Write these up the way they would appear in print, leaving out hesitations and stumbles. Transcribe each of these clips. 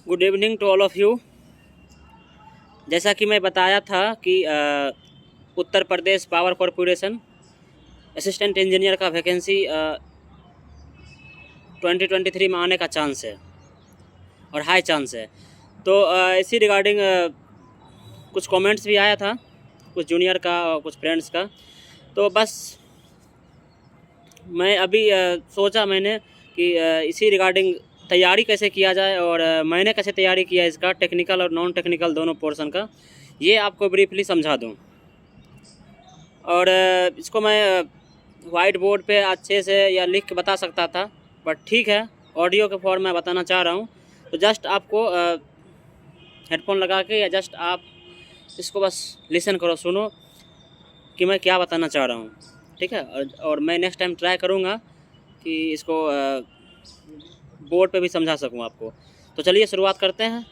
Good evening to all of you. जैसा कि मैं बताया था कि Uttar Pradesh power corporation assistant engineer का वैकेंसी 2023 में आने का चांस है और हाई चांस है। तो इसी रिगार्डिंग कुछ कमेंट्स भी आया था, कुछ जूनियर का और कुछ फ्रेंड्स का। तो बस मैं अभी सोचा मैंने कि इसी रिगार्डिंग तैयारी कैसे किया जाए और मैंने कैसे तैयारी किया इसका, टेक्निकल और नॉन टेक्निकल दोनों पोर्शन का, ये आपको ब्रीफली समझा दूं। और इसको मैं वाइट बोर्ड पे अच्छे से या लिख के बता सकता था, बट ठीक है, ऑडियो के फॉर्म में बताना चाह रहा हूँ। तो जस्ट आपको हेडफोन लगा के या जस्ट आप इसको बस लिसन करो, सुनो कि मैं क्या बताना चाह रहा हूँ, ठीक है। और मैं नेक्स्ट टाइम ट्राई करूँगा कि इसको बोर्ड पे भी समझा सकूँ आपको। तो चलिए शुरुआत करते हैं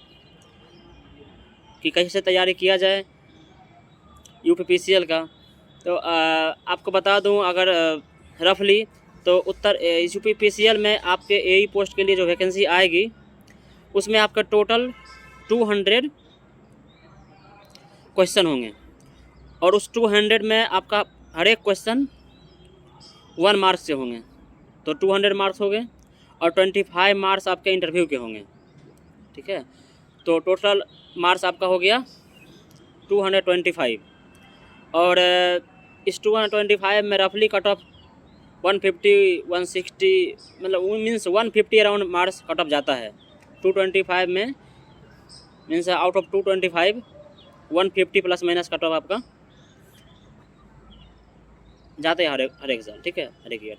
कि कैसे तैयारी किया जाए यूपीपीसीएल का। तो आपको बता दूं, अगर रफली तो उत्तर यूपीपीसीएल में आपके एई पोस्ट के लिए जो वैकेंसी आएगी उसमें आपका टोटल 200 क्वेश्चन होंगे और उस 200 में आपका हर एक क्वेश्चन 1 मार्क्स से होंगे, तो 200 मार्क्स हो गए और 25 मार्क्स आपके इंटरव्यू के होंगे, ठीक है। तो टोटल मार्क्स आपका हो गया 225 और इस 225 में रफली कट ऑफ 150 160 मतलब means 150 around marks cut off जाता है 225 में। Means out of 225 150 plus minus cut off आपका जाते हैं हर एक साल, ठीक है, हर एक ईयर।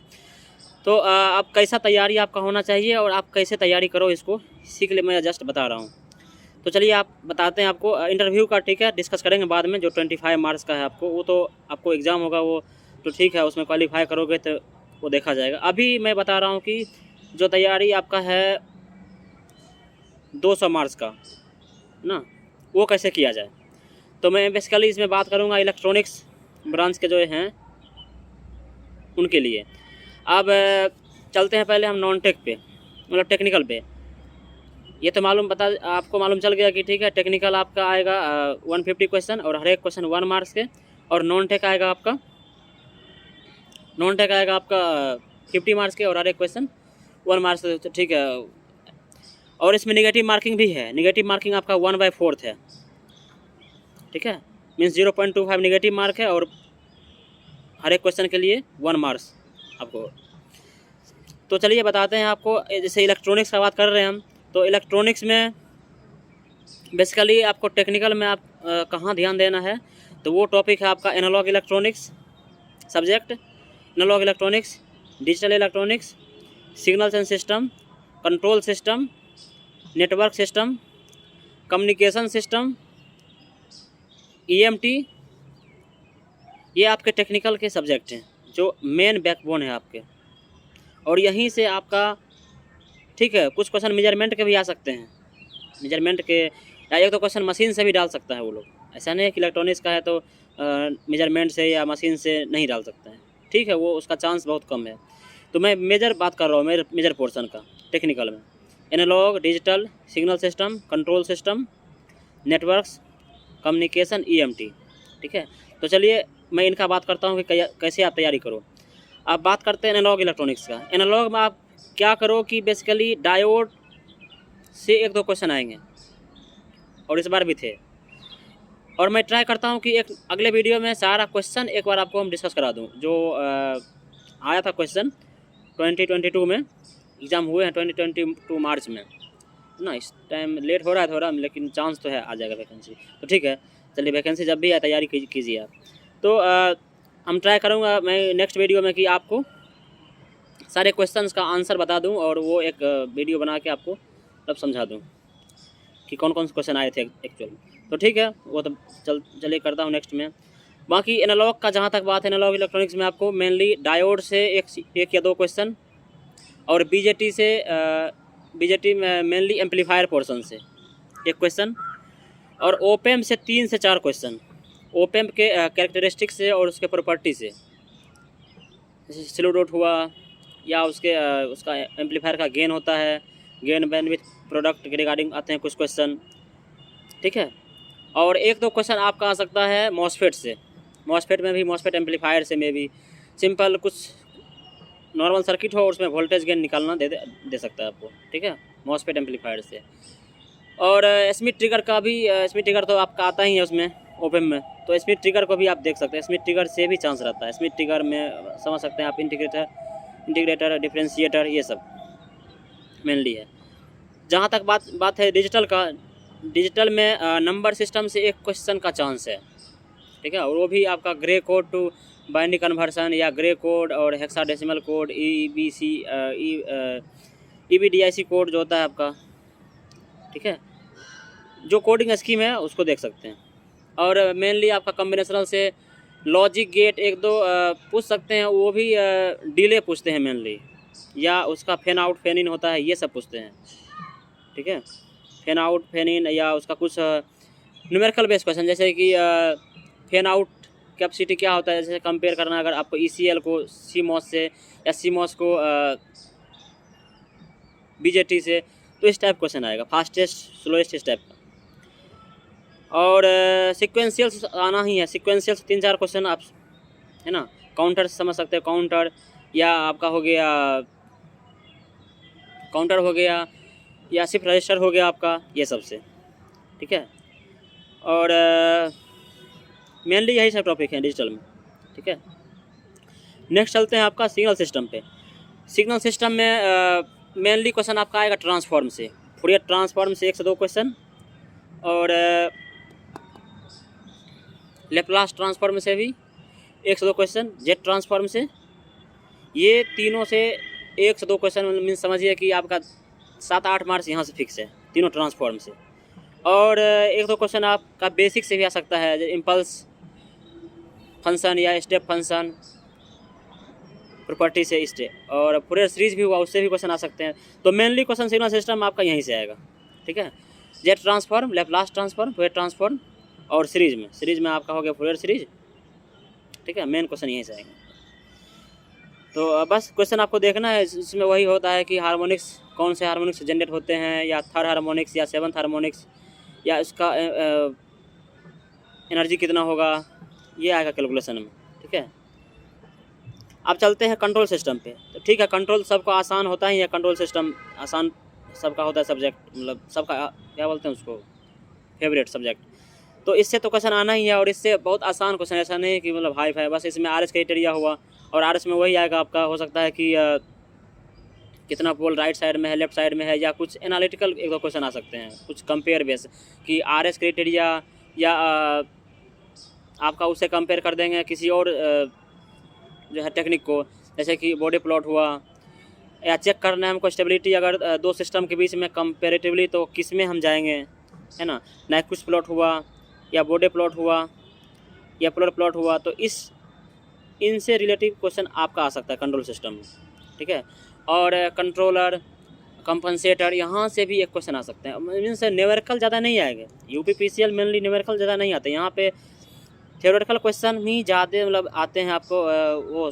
तो आप कैसा तैयारी आपका होना चाहिए और आप कैसे तैयारी करो इसको, इसी के लिए मैं जस्ट बता रहा हूँ। तो चलिए आप बताते हैं आपको इंटरव्यू का, ठीक है, डिस्कस करेंगे बाद में। जो 25 मार्क्स का है आपको, वो तो आपको एग्ज़ाम होगा, वो तो ठीक है, उसमें क्वालिफाई करोगे तो वो देखा जाएगा। अभी मैं बता रहा हूँ कि जो तैयारी आपका है 200 मार्क्स का ना, वो कैसे किया जाए। तो मैं बेसिकली इसमें बात करूँगा इलेक्ट्रॉनिक्स ब्रांच के जो हैं उनके लिए। अब चलते हैं पहले हम नॉन टेक पे, मतलब टेक्निकल पे। ये तो आपको मालूम चल गया कि ठीक है, टेक्निकल आपका आएगा 150 क्वेश्चन और हर एक क्वेश्चन 1 मार्क्स के, और नॉन टेक आएगा आपका 50 मार्क्स के और हर एक क्वेश्चन 1 मार्क्स के, ठीक है। और इसमें नेगेटिव मार्किंग भी है, नेगेटिव मार्किंग आपका 1/4 है, ठीक है। मीन्स 0.25 नेगेटिव मार्क है और हर एक क्वेश्चन के लिए 1 मार्क्स आपको। तो चलिए बताते हैं आपको, जैसे इलेक्ट्रॉनिक्स का बात कर रहे हैं हम, तो इलेक्ट्रॉनिक्स में बेसिकली आपको टेक्निकल में आप कहाँ ध्यान देना है, तो वो टॉपिक है आपका analogue electronics subject, analogue electronics, digital electronics, signals and system, control system, network system, communication system, EMT. ये आपके टेक्निकल के सब्जेक्ट हैं जो मेन बैकबोन है आपके, और यहीं से आपका, ठीक है, कुछ क्वेश्चन मेजरमेंट के भी आ सकते हैं, मेजरमेंट के, या एक तो क्वेश्चन मशीन से भी डाल सकता है वो लोग। ऐसा नहीं है कि इलेक्ट्रॉनिक्स का है तो मेजरमेंट से या मशीन से नहीं डाल सकते हैं, ठीक है, वो उसका चांस बहुत कम है। तो मैं मेजर बात कर रहा हूँ, मेजर पोर्शन का टेक्निकल में analogue, digital, signal system, control system, networks, communication, EMT, ठीक है। तो चलिए मैं इनका बात करता हूँ कि कैसे आप तैयारी करो। आप बात करते हैं एनालॉग इलेक्ट्रॉनिक्स का। एनालॉग में आप क्या करो कि बेसिकली डायोड से 1-2 क्वेश्चन आएंगे और इस बार भी थे, और मैं ट्राई करता हूं कि एक अगले वीडियो में सारा क्वेश्चन एक बार आपको हम डिस्कस करा दूं। जो आया था क्वेश्चन 2022 में, एग्ज़ाम हुए हैं 2022 मार्च में ना, इस टाइम लेट हो रहा है थोड़ा, लेकिन चांस तो है आ जाएगा वैकेंसी। तो ठीक है, चलिए वैकेंसी जब भी आए तैयारी कीजिए आप। तो हम ट्राई करूँगा मैं नेक्स्ट वीडियो में कि आपको सारे क्वेश्चंस का आंसर बता दूं और वो एक वीडियो बना के आपको तब समझा दूं कि कौन कौन से क्वेश्चन आए थे एक्चुअल। तो ठीक है, वो तो चलिए करता हूं नेक्स्ट में। बाकी एनालॉग का जहां तक बात है, एनालॉग इलेक्ट्रॉनिक्स में आपको मेनली डायोड से एक या 2 क्वेश्चन, और बीजेटी में मेनली एम्पलीफायर पोर्शन से 1 क्वेश्चन, और ओपेम से 3 से 4 क्वेश्चन, ओपेम के कैरेक्टरिस्टिक्स से और उसके प्रॉपर्टी से, जैसे स्लो डॉट हुआ, या उसका एम्पलीफायर का गेन होता है, गेन बैंडविड्थ प्रोडक्ट के रिगार्डिंग आते हैं कुछ क्वेश्चन, ठीक है। और एक दो क्वेश्चन आपका आ सकता है मॉसफेट से, मॉसफेट में भी, मॉसफेट एम्पलीफायर से में भी सिंपल कुछ नॉर्मल सर्किट हो और उसमें वोल्टेज गेन निकालना दे सकता है आपको, ठीक है, मॉसफेट एम्पलीफायर से। और स्मिथ ट्रिगर का भी, स्मिथ ट्रिगर तो आपका आता ही है उसमें ओपन में, तो स्मिथ ट्रिगर को भी आप देख सकते हैं, स्मिथ ट्रिगर से भी चांस रहता है। स्मिथ ट्रिगर में समझ सकते हैं आप इंटीग्रेटर, डिफरेंशिएटर, ये सब मेनली है। जहाँ तक बात है डिजिटल का, डिजिटल में नंबर सिस्टम से एक क्वेश्चन का चांस है, ठीक है, और वो भी आपका grey code to binary conversion या ग्रे कोड और हेक्साडेसिमल कोड, EBDIC कोड जो होता है आपका, ठीक है, जो कोडिंग स्कीम है उसको देख सकते हैं। और मेनली आपका कॉम्बिनेशनल से लॉजिक गेट एक दो पूछ सकते हैं, वो भी डिले पूछते हैं मेनली, या उसका फैन आउट फैन इन होता है, ये सब पूछते हैं, ठीक है, फैन आउट फैन इन, या उसका कुछ न्यूमेरिकल बेस्ड क्वेश्चन, जैसे कि फैन आउट कैपेसिटी क्या होता है, जैसे कंपेयर करना अगर आपको ECL को CMOS से या CMOS को BJT से, तो इस टाइप क्वेश्चन आएगा, फास्टेस्ट स्लोएस्ट इस टाइप का। और सीक्वेंशियल्स आना ही है, सीक्वेंशियल्स 3-4 क्वेश्चन आप, है ना, काउंटर समझ सकते हैं, काउंटर या आपका हो गया काउंटर हो गया, या शिफ्ट रजिस्टर हो गया आपका, ये सब से, ठीक है। और मेनली यही सब टॉपिक हैं डिजिटल में, ठीक है। नेक्स्ट चलते हैं आपका सिग्नल सिस्टम पे। सिग्नल सिस्टम में मेनली क्वेश्चन आपका आएगा ट्रांसफॉर्म से, फूरियर ट्रांसफॉर्म से 1 से 2 क्वेश्चन, और लेप्लास ट्रांसफॉर्म से भी 1 से 2 क्वेश्चन, जेट ट्रांसफॉर्म से, ये तीनों से 1 से 2 क्वेश्चन, मीन समझिए कि आपका 7-8 मार्क्स यहाँ से फिक्स है तीनों ट्रांसफॉर्म से। और 1-2 क्वेश्चन आपका बेसिक से भी आ सकता है, जैसे इम्पल्स फंक्शन या स्टेप फंक्शन प्रॉपर्टी से स्टेप, और फूरियर सीरीज भी हुआ उससे भी क्वेश्चन आ सकते हैं। तो मेनली क्वेश्चन सिग्नल सिस्टम आपका यहीं से आएगा, ठीक है, jet transform, Laplace transform, Fourier transform, और सीरीज में आपका हो गया फूरियर सीरीज, ठीक है, मेन क्वेश्चन यहीं से आएगा। तो बस क्वेश्चन आपको देखना है, इसमें वही होता है कि हार्मोनिक्स कौन से हार्मोनिक्स जनरेट होते हैं, या थर्ड हार्मोनिक्स या 7th हार्मोनिक्स, या इसका एनर्जी कितना होगा, ये आएगा कैलकुलेशन में, ठीक है। अब चलते हैं कंट्रोल सिस्टम पे। तो ठीक है, कंट्रोल सबका आसान होता ही है, कंट्रोल सिस्टम आसान सबका होता है सब्जेक्ट, मतलब सबका क्या बोलते हैं उसको, फेवरेट सब्जेक्ट। तो इससे तो क्वेश्चन आना ही है, और इससे बहुत आसान क्वेश्चन, ऐसा नहीं कि मतलब हाई फाई, बस इसमें RS क्राइटेरिया हुआ, और RS में वही आएगा आपका, हो सकता है कि कितना पोल राइट साइड में है, लेफ्ट साइड में है, या कुछ एनालिटिकल 1-2 क्वेश्चन आ सकते हैं, कुछ कंपेयर बेस कि RS क्राइटेरिया, या आपका उससे कंपेयर कर देंगे किसी और जो है टेक्निक को, जैसे कि बॉडी प्लॉट हुआ, या चेक करना है हमको स्टेबिलिटी अगर 2 सिस्टम के बीच में कंपेरेटिवली, तो किस में हम जाएंगे, है ना, नाइक्विस्ट प्लॉट हुआ, या बॉडी प्लॉट हुआ, या पोलर प्लॉट हुआ, तो इनसे रिलेटिव क्वेश्चन आपका आ सकता है कंट्रोल सिस्टम में, ठीक है। और कंट्रोलर, कंपनसेटर, यहाँ से भी एक क्वेश्चन आ सकते हैं, मीन्स न्यूमेरिकल ज़्यादा नहीं आएंगे, UPPCL मेनली न्यूमेरिकल ज़्यादा नहीं आते, यहाँ पे थ्योरेटिकल क्वेश्चन ही ज़्यादा मतलब आते हैं आपको, वो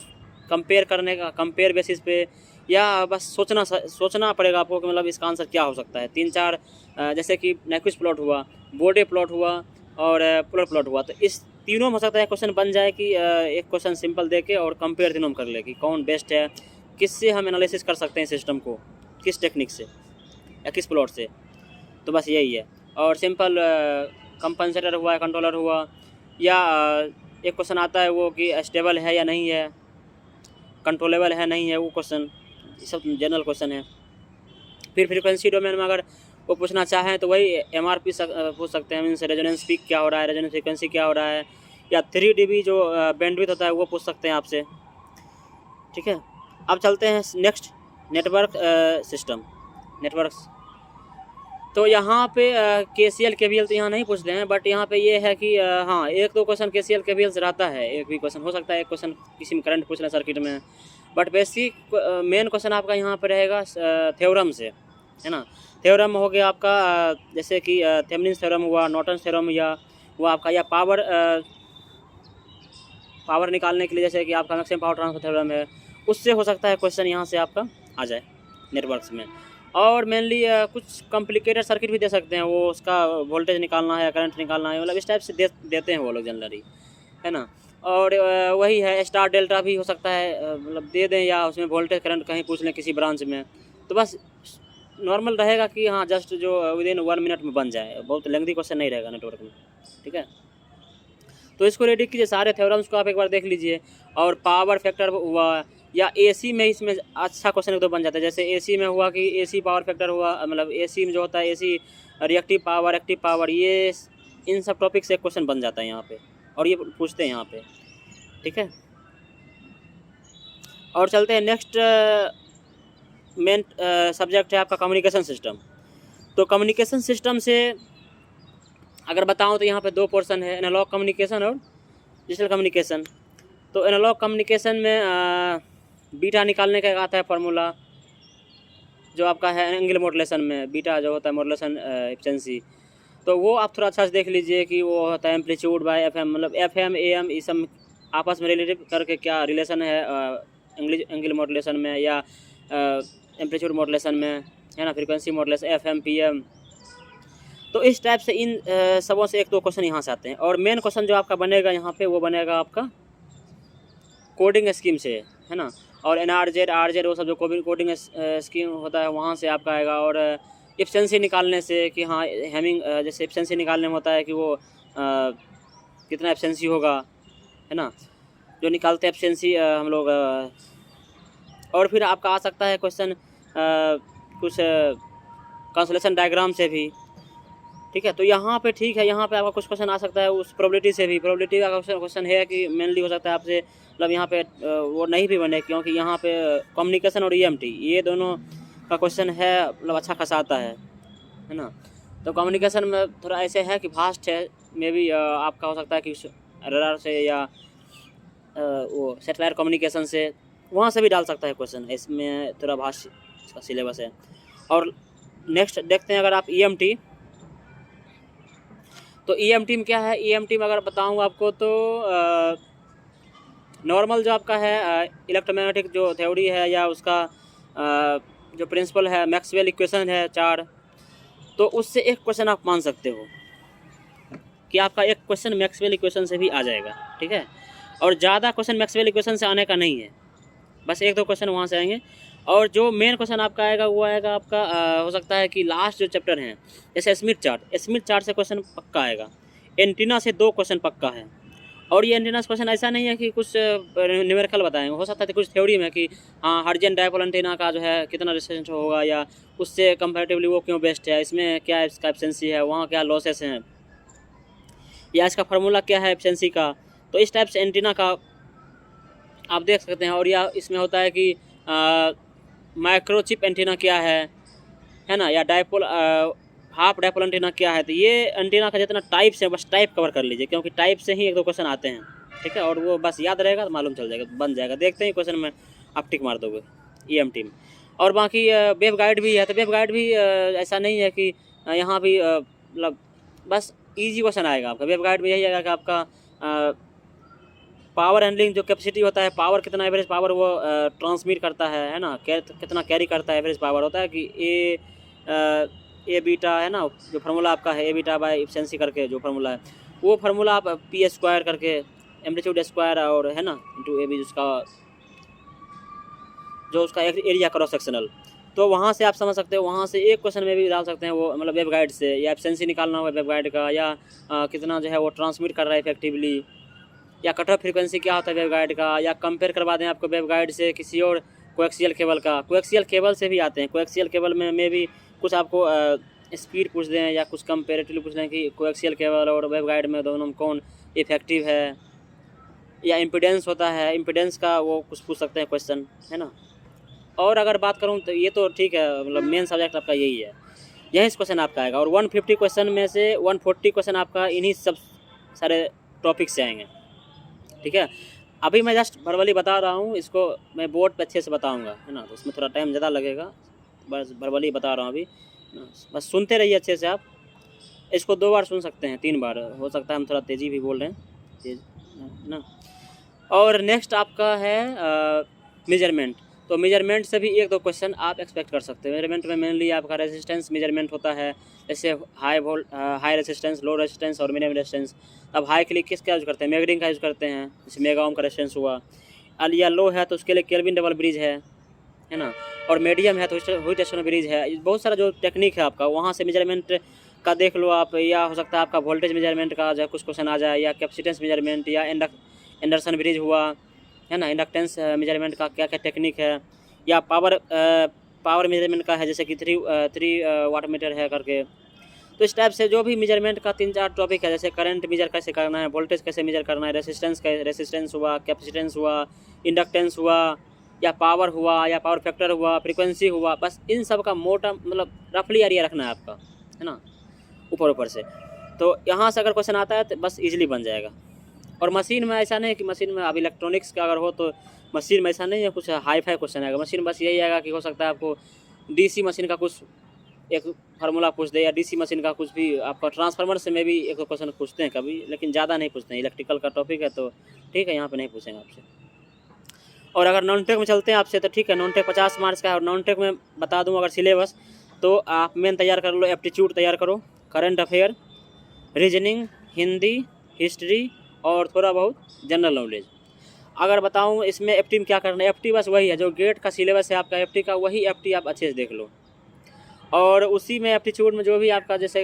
कंपेयर करने का, कंपेयर बेसिस पे, या बस सोचना पड़ेगा आपको कि मतलब इसका आंसर क्या हो सकता है। 3-4 जैसे कि नाइक्विस्ट प्लॉट हुआ, बॉडी प्लॉट हुआ, और पोलर प्लॉट हुआ, तो इस तीनों में हो सकता है क्वेश्चन बन जाए कि एक क्वेश्चन सिंपल दे के और कंपेयर तीनों में कर ले कि कौन बेस्ट है, किससे हम एनालिसिस कर सकते हैं सिस्टम को, किस टेक्निक से या किस प्लॉट से। तो बस यही है। और सिंपल कंपनसेटर हुआ, कंट्रोलर हुआ, या एक क्वेश्चन आता है वो कि स्टेबल है या नहीं है, कंट्रोलेबल है नहीं है, वो क्वेश्चन, ये सब जनरल क्वेश्चन है। फिर फ्रीक्वेंसी डोमेन में अगर वो पूछना चाहें तो वही MRP पूछ सकते हैं, मीन्स रेजोनेंस पीक क्या हो रहा है, रेजोनेंस फ्रीक्वेंसी क्या हो रहा है, या 3 dB जो बैंडविड्थ होता है वो पूछ सकते हैं आपसे, ठीक है। अब चलते हैं नेक्स्ट, नेटवर्क सिस्टम, नेटवर्क्स। तो यहाँ पे KCL KVL तो यहाँ नहीं पूछते हैं, बट यहाँ पे ये है कि हाँ 1-2 क्वेश्चन KCL KVL से रहता है, एक भी क्वेश्चन हो सकता है, एक क्वेश्चन किसी में करंट पूछ रहे सर्किट में, बट बेसिक मेन क्वेश्चन आपका यहाँ पे रहेगा थ्योरम से, है ना। थ्योरम हो गया आपका जैसे कि थेवेनिन थ्योरम हुआ, नॉर्टन थ्योरम, या वो आपका, या पावर निकालने के लिए जैसे कि आपका मैक्सिमम पावर ट्रांसफर थ्योरम है, उससे हो सकता है क्वेश्चन यहाँ से आपका आ जाए नेटवर्क्स में। और मेनली कुछ कॉम्प्लिकेटेड सर्किट भी दे सकते हैं, वो उसका वोल्टेज निकालना है या करंट निकालना है, मतलब इस टाइप से देते हैं वो लोग जनरली, है ना। और वही है, स्टार डेल्टा भी हो सकता है, मतलब दे दें, या उसमें वोल्टेज करंट कहीं पूछ लें किसी ब्रांच में, तो बस नॉर्मल रहेगा कि हाँ जस्ट जो विदिन 1 मिनट में बन जाए, बहुत लेंथी क्वेश्चन नहीं रहेगा नेटवर्क में, ठीक है। तो इसको रेडी कीजिए, सारे थ्योरम्स को आप एक बार देख लीजिए। और पावर फैक्टर हुआ, या एसी में इसमें अच्छा क्वेश्चन तो बन जाता है, जैसे एसी में हुआ कि एसी पावर फैक्टर हुआ, मतलब एसी में जो होता है AC reactive power, active power, ये इन सब टॉपिक से क्वेश्चन बन जाता है यहाँ पे, और ये पूछते हैं यहाँ पे, ठीक है। और चलते हैं नेक्स्ट मेन सब्जेक्ट है आपका कम्युनिकेशन सिस्टम। तो कम्युनिकेशन सिस्टम से अगर बताऊं तो यहाँ पे 2 पोर्शन है, एनालॉग कम्युनिकेशन और डिजिटल कम्युनिकेशन। तो एनालॉग कम्युनिकेशन में बीटा निकालने का आता है फार्मूला, जो आपका है एंगल मॉड्यूलेशन में, बीटा जो होता है मॉड्यूलेशन एफिशिएंसी, तो वो आप थोड़ा अच्छा से देख लीजिए कि वो होता है एम्पलीट्यूड बाय एफएम, मतलब एफएम एएम ये सब आपस में रिलेटिव करके क्या रिलेशन है एंगल मॉड्यूलेशन में या एम्पलीट्यूड मॉड्यूलेशन में, है ना, फ्रीक्वेंसी मॉड्यूलेशन एफएम पीएम। तो इस टाइप से इन सबों से 1-2 क्वेश्चन यहाँ से आते हैं। और मेन क्वेश्चन जो आपका बनेगा यहाँ पे वो बनेगा आपका कोडिंग स्कीम से, है ना। और एनआरजेड आरजेड वो सब जो कोडिंग स्कीम होता है वहाँ से आपका आएगा। और एफिशिएंसी निकालने से कि हाँ हैमिंग जैसे एफिशिएंसी निकालने में होता है कि वो कितना एफिशिएंसी होगा, है ना, जो निकालते हैं एफिशिएंसी हम लोग। और फिर आपका आ सकता है क्वेश्चन कुछ कंसोलेशन डायग्राम से भी, ठीक है। तो यहाँ पे ठीक है, यहाँ पे आपका कुछ क्वेश्चन आ सकता है उस प्रोबेबिलिटी से भी। प्रोबेबिलिटी का क्वेश्चन है कि मेनली हो सकता है आपसे, मतलब यहाँ पे वो नहीं भी बने, क्योंकि यहाँ पे कम्युनिकेशन और ईएमटी ये दोनों का क्वेश्चन है, मतलब अच्छा खासा आता है ना। तो कम्युनिकेशन में थोड़ा ऐसे है कि फास्ट है, मे भी आपका हो सकता है कि रडार से या वो सेटेलाइट कम्युनिकेशन से वहाँ से भी डाल सकता है क्वेश्चन, इसमें थोड़ा भाष्य इसका सिलेबस है। और नेक्स्ट देखते हैं अगर आप ईएमटी, तो ईएमटी में क्या है, ईएमटी में अगर बताऊँ आपको तो नॉर्मल जो आपका है इलेक्ट्रोमैग्नेटिक जो थ्योरी है या उसका जो प्रिंसिपल है, मैक्सवेल इक्वेशन है 4, तो उससे एक क्वेश्चन आप मान सकते हो कि आपका एक क्वेश्चन मैक्सवेल इक्वेशन से भी आ जाएगा, ठीक है। और ज़्यादा क्वेश्चन मैक्सवेल इक्वेशन से आने का नहीं है, बस 1-2 क्वेश्चन वहाँ से आएंगे। और जो मेन क्वेश्चन आपका आएगा वो आएगा आपका हो सकता है कि लास्ट जो चैप्टर हैं, जैसे स्मिथ चार्ट से क्वेश्चन पक्का आएगा। एंटीना से 2 क्वेश्चन पक्का है। और ये एंटीना क्वेश्चन ऐसा नहीं है कि कुछ न्यूमेरिकल बताएंगे, हो सकता है कुछ थ्योरी में कि हाँ हर्ट्जियन डायपोल एंटीना का जो है कितना रेजिस्टेंस होगा, या उससे कंपैरेटिवली वो क्यों बेस्ट है, इसमें क्या इसका एफिशिएंसी है, वहाँ क्या लॉसेस हैं, या इसका फार्मूला क्या है एफिशिएंसी का। तो इस टाइप से एंटीना का आप देख सकते हैं। और या इसमें होता है कि माइक्रोचिप एंटीना क्या है ना, या डायपोल हाफ डायपोल एंटीना क्या है। तो ये एंटीना का जितना टाइप्स है बस टाइप कवर कर लीजिए, क्योंकि टाइप से ही 1-2 क्वेश्चन आते हैं, ठीक है। और वो बस याद रहेगा तो मालूम चल जाएगा, बन जाएगा, देखते ही क्वेश्चन में आप टिक मार दोगे ईएमटी में। और बाकी वेब गाइड भी है, तो वेब गाइड भी ऐसा नहीं है कि यहाँ भी मतलब बस ईजी क्वेश्चन आएगा आपका। वेब गाइड में यही आएगा कि आपका पावर हैंडलिंग जो कैपेसिटी होता है, पावर कितना एवरेज पावर वो ट्रांसमिट करता है ना, कितना कैरी करता है, एवरेज पावर होता है कि ए बीटा है ना, जो फार्मूला आपका है ए बीटा बाय एफिशिएंसी करके जो फार्मूला है, वो फार्मूला आप पी स्क्वायर करके एम्पलीट्यूड स्क्वायर और है ना इंटू ए बी उसका जो उसका एरिया क्रॉस सेक्शनल, तो वहाँ से आप समझ सकते हो। वहाँ से एक क्वेश्चन में भी डाल सकते हैं वो, मतलब वेब गाइड से, या एफिशिएंसी निकालना होगा वेब गाइड का, या कितना जो है वो ट्रांसमिट कर रहा है इफेक्टिवली, या कट ऑफ फ्रीक्वेंसी क्या होता है वेब गाइड का, या कंपेयर करवा दें आपको वेब गाइड से किसी और कोएक्सियल केबल का। कोएक्सियल केबल से भी आते हैं, कोएक्सियल केबल में भी कुछ आपको स्पीड पूछ दें या कुछ कंपेरेटिवली पूछ लें कि कोएक्सियल केबल और वेब गाइड में दोनों में कौन इफेक्टिव है, या इम्पीडेंस होता है, इम्पीडेंस का वो कुछ पूछ सकते हैं क्वेश्चन, है ना। और अगर बात करूँ तो ये तो ठीक है, मतलब मेन सब्जेक्ट आपका यही है, यही क्वेश्चन आपका आएगा। और 150 क्वेश्चन में से 140 क्वेश्चन आपका इन्हीं सब सारे टॉपिक से आएंगे, ठीक है। अभी मैं जस्ट वर्बली बता रहा हूँ, इसको मैं बोर्ड पे अच्छे से बताऊँगा, है ना, तो उसमें थोड़ा टाइम ज़्यादा लगेगा, बस वर्बली बता रहा हूँ अभी, बस सुनते रहिए अच्छे से। आप इसको 2 बार सुन सकते हैं, 3 बार, हो सकता है हम थोड़ा तेज़ी भी बोल रहे हैं, तेज ना। और नेक्स्ट आपका है मेजरमेंट। तो मेजरमेंट से भी एक दो क्वेश्चन आप एक्सपेक्ट कर सकते हैं। मेजरमेंट में मेनली आपका रेजिस्टेंस मेजरमेंट होता है, जैसे हाई रेजिस्टेंस, लो रेजिस्टेंस और मिनिमम रेजिस्टेंस। अब हाई के लिए किसका यूज़ करते हैं? मैग्नीन का यूज़ करते हैं, जैसे मेगा ओम का रेजिस्टेंस हुआ। या लो है तो उसके लिए केल्विन डबल ब्रिज है ना। और मीडियम है तो ह्यूजेंस ब्रिज है। बहुत सारा जो टेक्निक है आपका, वहाँ से मेजरमेंट का देख लो आप। या हो सकता है आपका वोल्टेज मेजरमेंट का जो कुछ क्वेश्चन आ जाए, या कैपेसिटेंस मेजरमेंट, या एंडरसन ब्रिज हुआ, है ना। इंडक्टेंस मेजरमेंट का क्या क्या टेक्निक है, या पावर मेजरमेंट का है, जैसे कि 3 वाट मीटर है करके। तो इस टाइप से जो भी मेजरमेंट का 3-4 टॉपिक है, जैसे करंट मेजर कैसे करना है, वोल्टेज कैसे मेजर करना है, रेसिस्टेंस हुआ, कैपेसिटेंस हुआ, इंडक्टेंस हुआ, या पावर हुआ, या पावर फैक्टर हुआ, फ्रीक्वेंसी हुआ, बस इन सब का मोटा मतलब रफली एरिया रखना है आपका, है ना, ऊपर से। तो यहाँ से अगर क्वेश्चन आता है तो बस इजीली बन जाएगा। और मशीन में ऐसा नहीं कि मशीन में अब इलेक्ट्रॉनिक्स का अगर हो तो मशीन में ऐसा नहीं है कुछ हाई फाई क्वेश्चन आएगा। मशीन बस यही आएगा कि हो सकता है आपको डीसी मशीन का कुछ एक फार्मूला पूछ दे, या डीसी मशीन का कुछ भी आपका ट्रांसफार्मर से में भी एक दो क्वेश्चन पूछते हैं कभी, लेकिन ज़्यादा नहीं पूछते हैं। इलेक्ट्रिकल का टॉपिक है तो ठीक है, यहाँ पे नहीं पूछेंगे आपसे। और अगर नॉन टेक में चलते हैं आपसे तो ठीक है, नॉन टेक 50 मार्क्स का है। और नॉन टेक में बता दूँ अगर सिलेबस, तो आप मेन तैयार कर लो, एप्टीट्यूड तैयार करो, current affair, reasoning, Hindi, history और थोड़ा बहुत जनरल नॉलेज। अगर बताऊँ इसमें एफटी में क्या करना है, एफटी बस वही है जो गेट का सिलेबस है आपका एफटी का, वही एफटी आप अच्छे से देख लो। और उसी में एप्टीट्यूड में जो भी आपका जैसे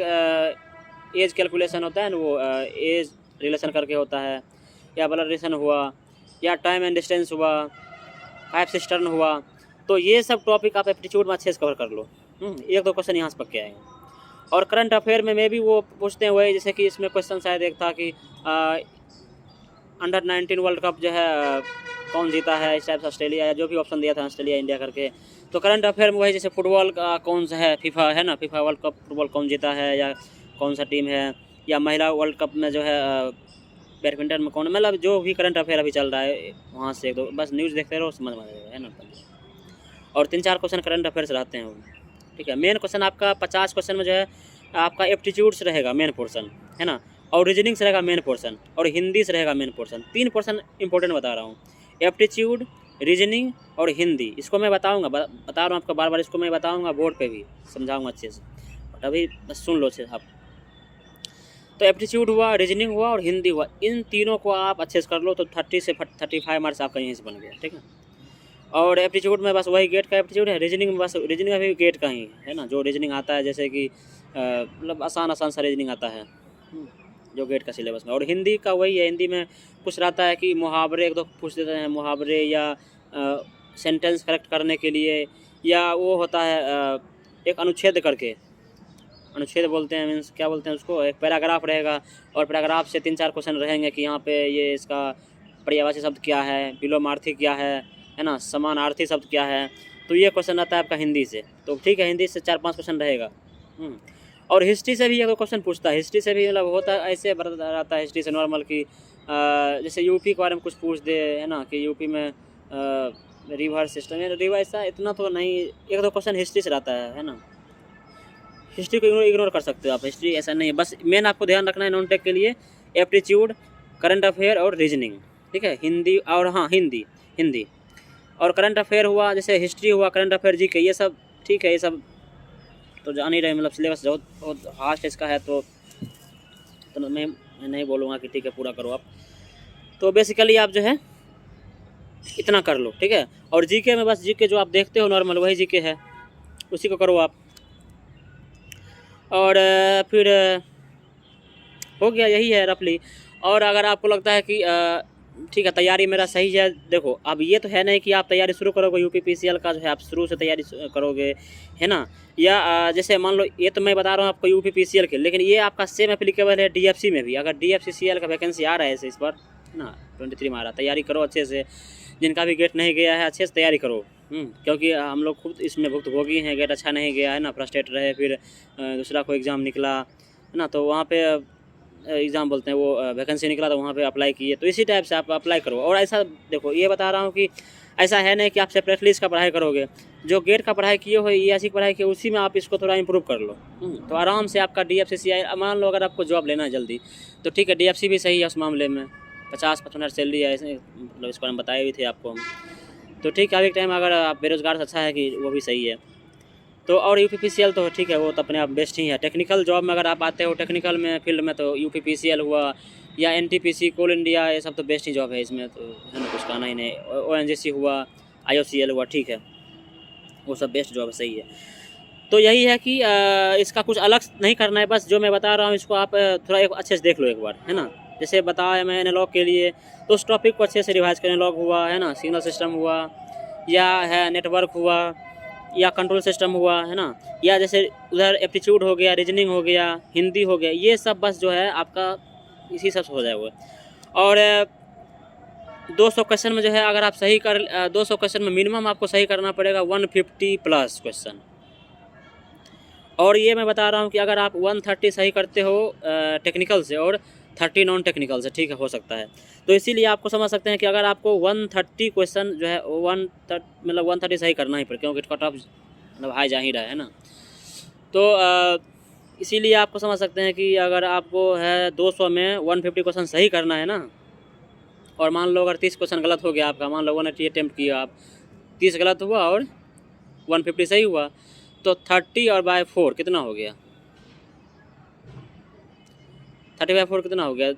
एज कैलकुलेशन होता है ना, वो एज रिलेशन करके होता है, या ब्लड रिलेशन हुआ, या टाइम एंड डिस्टेंस हुआ, 5 सिस्टर्न हुआ, तो ये सब टॉपिक आप एप्टीट्यूड में अच्छे से कवर कर लो। एक दो क्वेश्चन यहाँ से पक्के आएंगे। और करंट अफेयर में भी वो पूछते हैं वही, जैसे कि इसमें क्वेश्चन शायद एक था कि अंडर-19 वर्ल्ड कप जो है कौन जीता है, इस टाइप से ऑस्ट्रेलिया, या जो भी ऑप्शन दिया था ऑस्ट्रेलिया इंडिया करके। तो करंट अफेयर में वही, जैसे फुटबॉल का कौन सा है, फीफा है ना, फीफा वर्ल्ड कप फुटबॉल कौन जीता है, या कौन सा टीम है, या महिला वर्ल्ड कप में जो है बैडमिंटन में कौन, मतलब जो भी करंट अफेयर अभी चल रहा है वहाँ से तो बस न्यूज़ देखते रहो, समझ में आ जाएगा, है ना। और 3-4 क्वेश्चन करंट अफेयर से रहते हैं वो, ठीक है। मेन क्वेश्चन आपका 50 क्वेश्चन में जो है आपका एप्टीट्यूड से रहेगा मेन पोर्सन, है ना, और रीजनिंग से रहेगा मेन पोर्सन, और हिंदी से रहेगा मेन पोर्सन। 3 पोर्सन इंपॉर्टेंट बता रहा हूँ, एप्टीट्यूड, रीजनिंग और हिंदी। इसको मैं बताऊँगा, बता रहा हूँ आपको बार बार, इसको मैं बताऊँगा बोर्ड पे भी समझाऊँगा अच्छे से, अभी बस सुन लो अच्छे से आप। तो एप्टीट्यूड हुआ, रीजनिंग हुआ और हिंदी हुआ, इन तीनों को आप अच्छे से कर लो तो 30 से 35 मार्क्स आपका यहीं से बन गया, ठीक है। और एप्टीट्यूड में बस वही गेट का एप्टीट्यूड है, रीजनिंग में बस रीजनिंग में भी गेट का ही है ना, जो रीजनिंग आता है, जैसे कि मतलब आसान सा रीजनिंग आता है जो गेट का सिलेबस में। और हिंदी का वही है, हिंदी में कुछ रहता है कि मुहावरे एक दो पूछ देते हैं, मुहावरे या सेंटेंस करेक्ट करने के लिए, या वो होता है एक अनुच्छेद करके, अनुच्छेद बोलते हैं, मीन्स क्या बोलते हैं उसको, एक पैराग्राफ रहेगा, और पैराग्राफ से 3-4 क्वेश्चन रहेंगे कि यहाँ पे ये इसका पर्यायवाची शब्द क्या है, विलोमार्थी क्या है ना, समानार्थी शब्द क्या है। तो ये क्वेश्चन आता है आपका हिंदी से, तो ठीक है, हिंदी से 4-5 क्वेश्चन रहेगा। और हिस्ट्री से भी एक दो क्वेश्चन पूछता है, हिस्ट्री से भी मतलब होता है ऐसे रहता है हिस्ट्री से नॉर्मल की जैसे यूपी के बारे में कुछ पूछ दे, है ना, कि यूपी में रिवर सिस्टम है, रिवर ऐसा इतना तो नहीं, एक दो क्वेश्चन हिस्ट्री से रहता है ना। हिस्ट्री को इग्नोर कर सकते हो आप, हिस्ट्री ऐसा नहीं है। बस मेन आपको ध्यान रखना है नॉन टेक के लिए एप्टीट्यूड, करंट अफेयर और रीजनिंग, ठीक है। हिंदी और हाँ हिंदी और करंट अफेयर हुआ, जैसे हिस्ट्री हुआ, करंट अफेयर जी के, ये सब ठीक है, ये सब तो जान ही रहे, मतलब सिलेबस बहुत हार्ड इसका है, तो मैं नहीं बोलूँगा कि ठीक है पूरा करो आप। तो बेसिकली आप जो है इतना कर लो, ठीक है। और जीके में बस जीके जो आप देखते हो नॉर्मल वही जीके है, उसी को करो आप। और फिर हो गया, यही है रफली। और अगर आपको लगता है कि ठीक है तैयारी मेरा सही है, देखो अब ये तो है नहीं कि आप तैयारी शुरू करोगे यूपीपीसीएल का जो है आप शुरू से तैयारी करोगे, है ना। या जैसे मान लो ये तो मैं बता रहा हूँ आपको यूपीपीसीएल के, लेकिन ये आपका सेम एप्लीकेबल है डीएफसी में भी। अगर डीएफसीसीएल का वैकेंसी आ रहा है इस बार, है ना, 23 में आ रहा, तैयारी करो अच्छे से। जिनका भी गेट नहीं गया है अच्छे से तैयारी करो, क्योंकि हम लोग खुद इसमें भुक्तभोगी हैं। गेट अच्छा नहीं गया है ना, फ्रस्ट्रेट रहे, फिर दूसरा कोई एग्ज़ाम निकला, है ना, तो वहाँ पे एग्ज़ाम बोलते हैं वो वैकेंसी निकला तो वहाँ पे अप्लाई किए। तो इसी टाइप से आप अप्लाई करो। और ऐसा देखो, ये बता रहा हूँ कि ऐसा है नहीं कि आप सेपरेटली इसका पढ़ाई करोगे। जो गेट का पढ़ाई किए हो, EIC की पढ़ाई किए, उसी में आप इसको थोड़ा इंप्रूव कर लो, तो आराम से आपका DFCCI, मान लो अगर आपको जॉब लेना है जल्दी तो ठीक है, DFC भी सही है उस मामले में, 50-55 सैलरी है, मतलब इसको हम बताए भी थे आपको हम। तो ठीक है, अभी के टाइम अगर आप बेरोज़गार अच्छा है कि वो भी सही है। तो और यूपीपीसीएल तो ठीक है, वो तो अपने आप बेस्ट ही है। टेक्निकल जॉब में अगर आप आते हो टेक्निकल में फील्ड में, तो यूपीपीसीएल हुआ या एनटीपीसी, कोल इंडिया, ये सब तो बेस्ट ही जॉब है इसमें, तो है ना, कुछ कहना ही नहीं। ओएनजीसी हुआ, आईओसीएल हुआ, ठीक है, वो सब बेस्ट जॉब सही है। तो यही है कि इसका कुछ अलग नहीं करना है, बस जो मैं बता रहा हूँ इसको आप थोड़ा एक अच्छे से देख लो एक बार, है ना। जैसे बताया मैं एनालॉग के लिए, तो उस टॉपिक को अच्छे से रिवाइज करें। एनालॉग हुआ, है ना, सिग्नल सिस्टम हुआ, या है नेटवर्क हुआ, या कंट्रोल सिस्टम हुआ, है ना, या जैसे उधर एप्टीट्यूड हो गया, रीजनिंग हो गया, हिंदी हो गया, ये सब बस जो है आपका इसी सब हो जाएगा। और 200 क्वेश्चन में जो है अगर आप सही कर 200 क्वेश्चन में मिनिमम आपको सही करना पड़ेगा 150 प्लस क्वेश्चन। और ये मैं बता रहा हूँ कि अगर आप 130 सही करते हो टेक्निकल से और 30 नॉन टेक्निकल से, ठीक है, हो सकता है। तो इसीलिए आपको समझ सकते हैं कि अगर आपको 130 क्वेश्चन जो है 130 सही करना ही पड़े, क्योंकि कट ऑफ मतलब हाई जा ही रहा है ना। तो इसीलिए आपको समझ सकते हैं कि अगर आपको है 200 में 150 क्वेश्चन सही करना है ना, और मान लो अगर 30 क्वेश्चन गलत हो गया आपका, मान लो 180 अटैम्प्ट किया आप, 30 गलत हुआ और 150 सही हुआ, तो 30 और बाय 4 कितना हो गया? 30 बाय 4 कितना हो गया?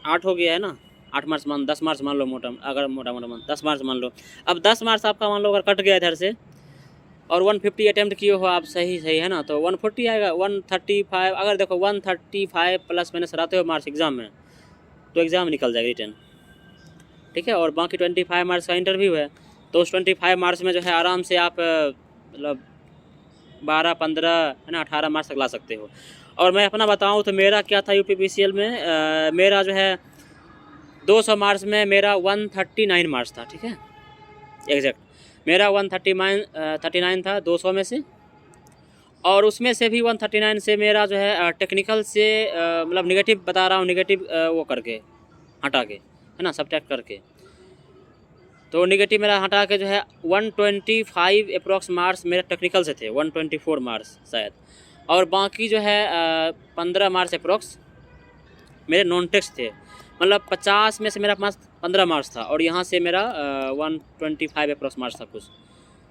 8 हो गया है ना। 8 मार्क्स 10 मार्क्स मान लो, अगर मोटा मान 10 मार्क्स मान लो। अब 10 मार्क्स आपका मान लो अगर कट गया इधर से, और 150 अटैम्प्ट किए हो आप, सही है ना, तो 140 आएगा। 135 अगर देखो 135 प्लस माइनस रहते हो मार्क्स एग्ज़ाम में, तो एग्ज़ाम निकल जाएगा रिटर्न, ठीक है। और बाकी 25 मार्क्स का इंटरव्यू है, तो उस 25 मार्क्स में जो है आराम से आप मतलब 12-15 है ना 18 मार्क्स तक ला सकते हो। और मैं अपना बताऊं तो मेरा क्या था यूपीपीसीएल में, मेरा जो है 200 मार्क्स में मेरा 139 मार्क्स था, ठीक है, एग्जैक्ट मेरा 139 था 200 में से। और उसमें से भी 139 से मेरा जो है टेक्निकल से मतलब निगेटिव बता रहा हूँ, निगेटिव वो करके हटा के, है ना, सब्ट्रैक्ट करके, तो निगेटिव मेरा हटा के जो है 125 अप्रॉक्स मार्क्स मेरे टेक्निकल से थे, 124 मार्क्स शायद। और बाकी जो है 15 मार्क्स अप्रॉक्स मेरे नॉन टेक्स्ट थे। मतलब 50 में से मेरा पास 15 मार्क्स था, और यहाँ से मेरा 125 अप्रॉक्स मार्क्स था कुछ,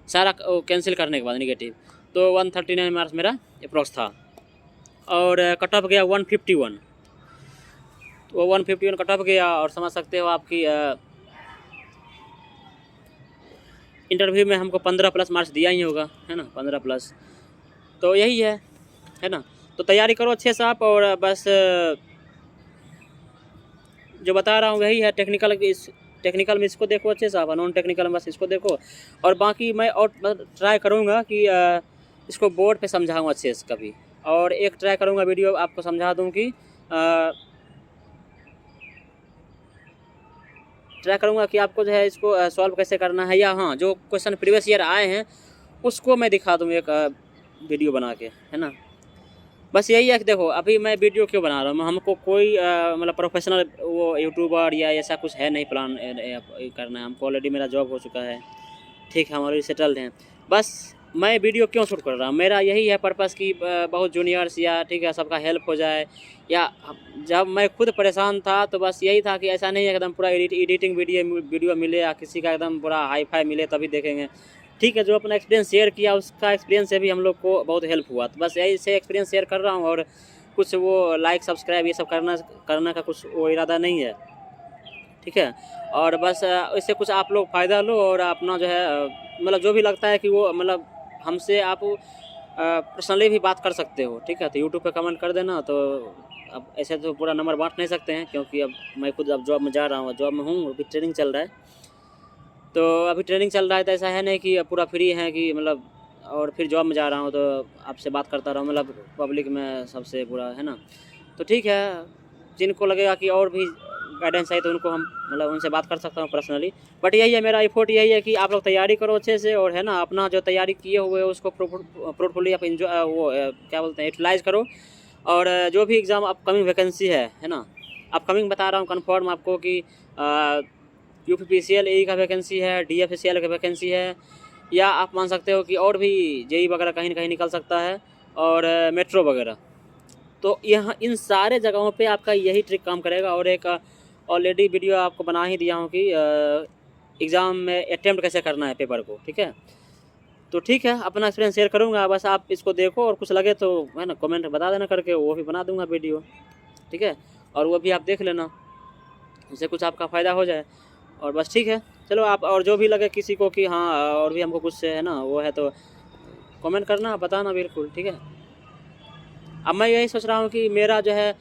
सारा कैंसिल करने के बाद निगेटिव, तो 139 मार्क्स मेरा अप्रॉक्स था। और कट ऑफ गया 151, तो 151 कट ऑफ गया। और समझ सकते हो आपकी इंटरव्यू में हमको 15 प्लस मार्क्स दिया ही होगा, है ना, 15 प्लस। तो यही है ना। तो तैयारी करो अच्छे से आप, और बस जो बता रहा हूँ वही है। टेक्निकल में इसको देखो अच्छे से आप, नॉन टेक्निकल में बस इसको देखो। और बाकी मैं और ट्राई करूँगा कि इसको बोर्ड पे समझाऊँ अच्छे से कभी, और एक ट्राई करूँगा वीडियो आपको समझा दूँ कि ट्राई करूँगा कि आपको जो है इसको सॉल्व कैसे करना है, या हाँ जो क्वेश्चन प्रीवियस ईयर आए हैं उसको मैं दिखा दूँ एक वीडियो बना के, है ना। बस यही है कि देखो अभी मैं वीडियो क्यों बना रहा हूँ, हमको कोई मतलब प्रोफेशनल वो यूट्यूबर या ऐसा कुछ है नहीं प्लान करना है। हमको ऑलरेडी मेरा जॉब हो चुका है, ठीक है, हम ऑलरेडी सेटल्ड हैं। बस मैं वीडियो क्यों शूट कर रहा हूँ, मेरा यही है पर्पज़ कि बहुत जूनियर्स या ठीक है सबका हेल्प हो जाए। या जब मैं खुद परेशान था तो बस यही था कि ऐसा नहीं है एकदम पूरा एडिटिंग वीडियो मिले या किसी का एकदम पूरा हाई फाई मिले तभी देखेंगे, ठीक है। जो अपना एक्सपीरियंस शेयर किया उसका एक्सपीरियंस से भी हम लोग को बहुत हेल्प हुआ, तो बस यही से एक्सपीरियंस शेयर कर रहा हूँ। और कुछ वो लाइक सब्सक्राइब ये सब करना का कुछ वो इरादा नहीं है, ठीक है। और बस इससे कुछ आप लोग फ़ायदा लो, और अपना जो है मतलब जो भी लगता है कि वो मतलब हमसे आप पर्सनली भी बात कर सकते हो, ठीक है। तो यूट्यूब पे कमेंट कर देना। तो अब ऐसे तो पूरा नंबर बांट नहीं सकते हैं, क्योंकि अब मैं खुद अब जॉब में जा रहा हूँ, जॉब में हूँ, अभी ट्रेनिंग चल रहा है। तो अभी ट्रेनिंग चल रहा है, तो ऐसा है नहीं कि पूरा फ्री है कि मतलब, और फिर जॉब में जा रहा हूँ तो आपसे बात करता रहूँ, मतलब पब्लिक में सबसे पूरा, है ना। तो ठीक है, जिनको लगेगा कि और भी गाइडेंस चाहिए तो उनको हम मतलब उनसे बात कर सकता हूँ पर्सनली। बट यही है मेरा एफर्ट, यही है कि आप लोग तैयारी करो अच्छे से, और है ना अपना जो तैयारी किए हुए है उसको प्रोटफुली आप इंजॉय वो क्या बोलते हैं यूटिलाइज़ करो। और जो भी एग्ज़ाम अपकमिंग वैकेंसी है ना, अपकमिंग बता रहा हूँ कन्फर्म आपको कि यूपीपीसीएल का वैकेंसी है, डीएफसीएल का वैकेंसी है, या आप मान सकते हो कि और भी जेई वगैरह कहीं ना कहीं निकल सकता है, और मेट्रो वगैरह। तो यहाँ इन सारे जगहों पे आपका यही ट्रिक काम करेगा। और एक ऑलरेडी वीडियो आपको बना ही दिया हूँ कि एग्ज़ाम में अटेम्प्ट कैसे करना है पेपर को, ठीक है। तो ठीक है, अपना एक्सपीरियंस शेयर करूँगा, बस आप इसको देखो और कुछ लगे तो है ना कमेंट बता देना करके, वो भी बना दूँगा वीडियो, ठीक है। और वो भी आप देख लेना, इससे कुछ आपका फ़ायदा हो जाए। और बस ठीक है, चलो आप और जो भी लगे किसी को कि हाँ और भी हमको कुछ है ना वो है तो कमेंट करना, बताना बिल्कुल, ठीक है। अब मैं यही सोच रहा हूँ कि मेरा जो है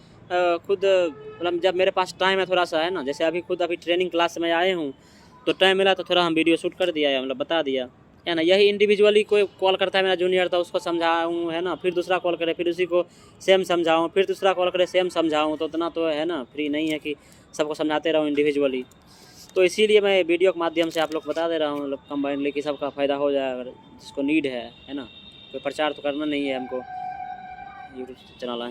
खुद मतलब जब मेरे पास टाइम है थोड़ा सा है ना, जैसे अभी ट्रेनिंग क्लास में आए हूँ तो टाइम मिला तो थोड़ा हम वीडियो शूट कर दिया है, मतलब बता दिया है ना। यही इंडिविजुअली कोई कॉल करता है मेरा जूनियर तो उसको समझाऊँ है ना, फिर दूसरा कॉल करे फिर उसी को सेम समझाऊँ, फिर दूसरा कॉल करे सेम समझाऊँ, तो उतना तो है ना फ्री नहीं है कि सबको समझाते रहूँ इंडिविजुअली। तो इसीलिए मैं वीडियो के माध्यम से आप लोग बता दे रहा हूँ, मतलब कंबाइनली कि सबका फ़ायदा हो जाए, अगर जिसको नीड है ना। कोई प्रचार तो करना नहीं है हमको, यूट्यूब चलाना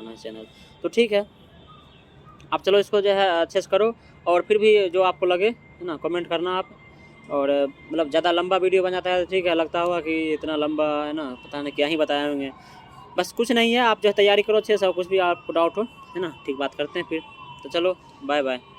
है चैनल। तो ठीक है, आप चलो इसको जो है अच्छे से करो, और फिर भी जो आपको लगे है ना कमेंट करना आप। और मतलब ज़्यादा लंबा वीडियो बन जाता है तो ठीक है, लगता होगा कि इतना लंबा है ना पता नहीं क्या ही बताए होंगे। बस कुछ नहीं है, आप जो है तैयारी करो अच्छे से, कुछ भी आपको डाउट हो है ना ठीक बात करते हैं फिर। तो चलो बाय बाय।